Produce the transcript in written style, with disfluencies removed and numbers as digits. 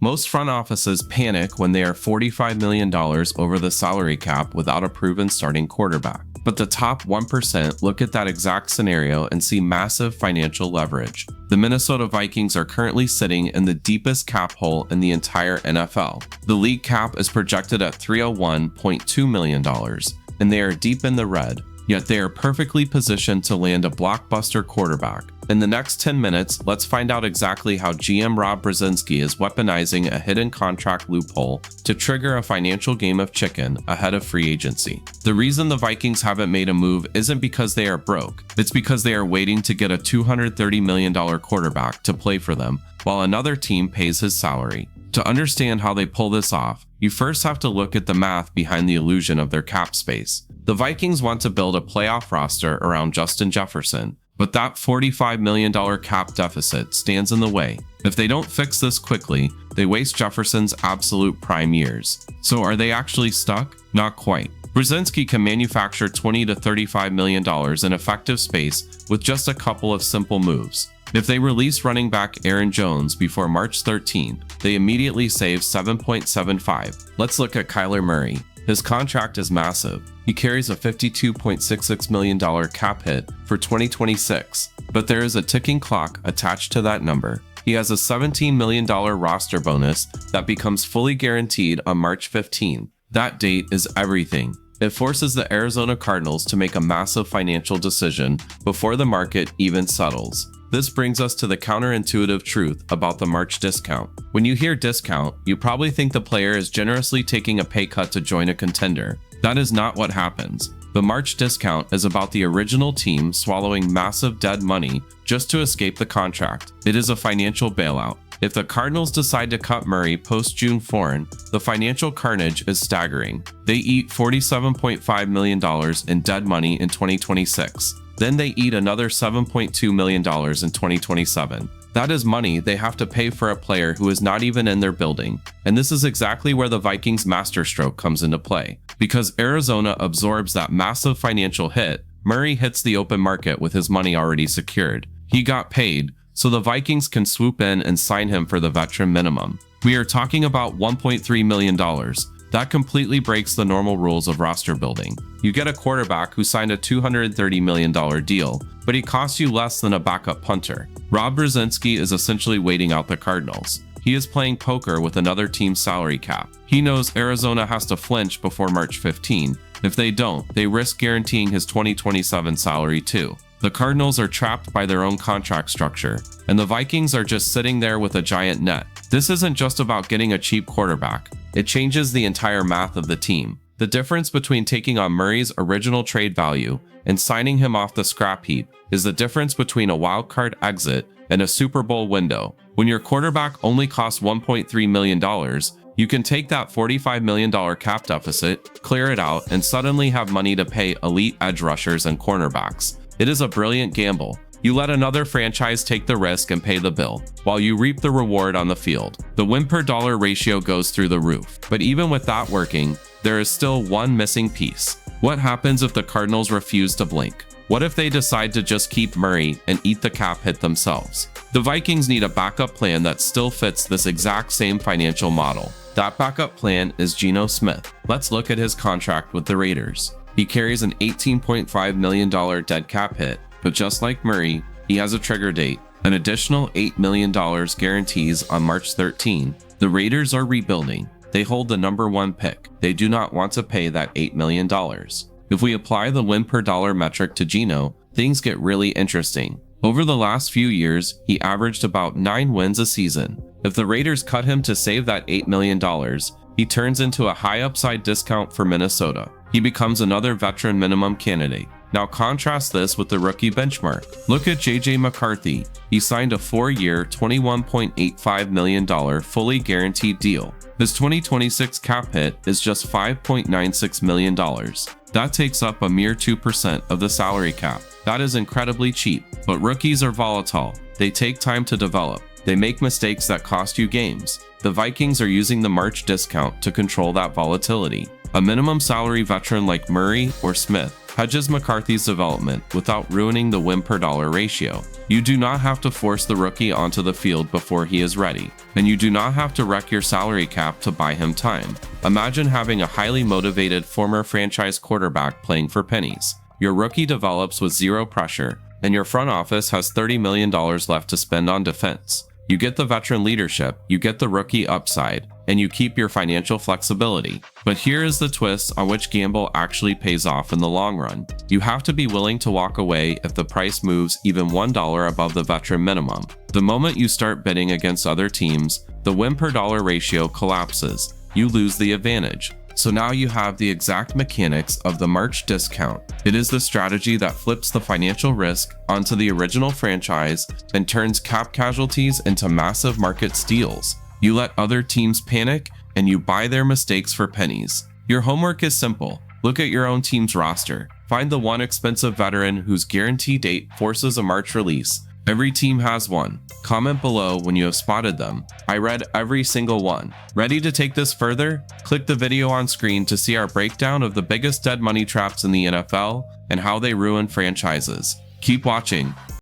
Most front offices panic when they are $45 million over the salary cap without a proven starting quarterback. But the top 1% look at that exact scenario and see massive financial leverage. The Minnesota Vikings are currently sitting in the deepest cap hole in the entire NFL. The league cap is projected at $301.2 million, and they are deep in the red. Yet they are perfectly positioned to land a blockbuster quarterback. In the next 10 minutes, let's find out exactly how GM Rob Brzezinski is weaponizing a hidden contract loophole to trigger a financial game of chicken ahead of free agency. The reason the Vikings haven't made a move isn't because they are broke, it's because they are waiting to get a $230 million quarterback to play for them while another team pays his salary. To understand how they pull this off, you first have to look at the math behind the illusion of their cap space. The Vikings want to build a playoff roster around Justin Jefferson, but that $45 million cap deficit stands in the way. If they don't fix this quickly, they waste Jefferson's absolute prime years. So are they actually stuck? Not quite. Brzezinski can manufacture $20 to $35 million in effective space with just a couple of simple moves. If they release running back Aaron Jones before March 13, they immediately save $7.75. Let's look at Kyler Murray. His contract is massive. He carries a $52.66 million cap hit for 2026, but there is a ticking clock attached to that number. He has a $17 million roster bonus that becomes fully guaranteed on March 15. That date is everything. It forces the Arizona Cardinals to make a massive financial decision before the market even settles. This brings us to the counterintuitive truth about the March discount. When you hear discount, you probably think the player is generously taking a pay cut to join a contender. That is not what happens. The March discount is about the original team swallowing massive dead money just to escape the contract. It is a financial bailout. If the Cardinals decide to cut Murray post-June 4, the financial carnage is staggering. They eat $47.5 million in dead money in 2026. Then they eat another $7.2 million in 2027. That is money they have to pay for a player who is not even in their building. And this is exactly where the Vikings' masterstroke comes into play. Because Arizona absorbs that massive financial hit, Murray hits the open market with his money already secured. He got paid, so the Vikings can swoop in and sign him for the veteran minimum. We are talking about $1.3 million. That completely breaks the normal rules of roster building. You get a quarterback who signed a $230 million deal, but he costs you less than a backup punter. Rob Brzezinski is essentially waiting out the Cardinals. He is playing poker with another team's salary cap. He knows Arizona has to flinch before March 15. If they don't, they risk guaranteeing his 2027 salary too. The Cardinals are trapped by their own contract structure, and the Vikings are just sitting there with a giant net. This isn't just about getting a cheap quarterback. It changes the entire math of the team. The difference between taking on Murray's original trade value and signing him off the scrap heap is the difference between a wildcard exit and a Super Bowl window. When your quarterback only costs $1.3 million, you can take that $45 million cap deficit, clear it out, and suddenly have money to pay elite edge rushers and cornerbacks. It is a brilliant gamble. You let another franchise take the risk and pay the bill, while you reap the reward on the field. The win per dollar ratio goes through the roof. But even with that working, there is still one missing piece. What happens if the Cardinals refuse to blink? What if they decide to just keep Murray and eat the cap hit themselves? The Vikings need a backup plan that still fits this exact same financial model. That backup plan is Geno Smith. Let's look at his contract with the Raiders. He carries an $18.5 million dead cap hit, but just like Murray, he has a trigger date. An additional $8 million guarantees on March 13. The Raiders are rebuilding. They hold the #1 pick. They do not want to pay that $8 million. If we apply the win per dollar metric to Geno, things get really interesting. Over the last few years, he averaged about 9 wins a season. If the Raiders cut him to save that $8 million, he turns into a high upside discount for Minnesota. He becomes another veteran minimum candidate. Now contrast this with the rookie benchmark. Look at J.J. McCarthy. He signed a 4-year, $21.85 million fully guaranteed deal. His 2026 cap hit is just $5.96 million. That takes up a mere 2% of the salary cap. That is incredibly cheap, but rookies are volatile. They take time to develop. They make mistakes that cost you games. The Vikings are using the March discount to control that volatility. A minimum salary veteran like Murray or Smith hedges McCarthy's development without ruining the win per dollar ratio. You do not have to force the rookie onto the field before he is ready, and you do not have to wreck your salary cap to buy him time. Imagine having a highly motivated former franchise quarterback playing for pennies. Your rookie develops with zero pressure, and your front office has $30 million left to spend on defense. You get the veteran leadership, you get the rookie upside, and you keep your financial flexibility. But here is the twist on which gamble actually pays off in the long run. You have to be willing to walk away if the price moves even $1 above the veteran minimum. The moment you start bidding against other teams, the win per dollar ratio collapses. You lose the advantage. So now you have the exact mechanics of the March discount. It is the strategy that flips the financial risk onto the original franchise and turns cap casualties into massive market steals. You let other teams panic and you buy their mistakes for pennies. Your homework is simple. Look at your own team's roster. Find the one expensive veteran whose guarantee date forces a March release. Every team has one. Comment below when you have spotted them. I read every single one. Ready to take this further? Click the video on screen to see our breakdown of the biggest dead money traps in the NFL and how they ruin franchises. Keep watching.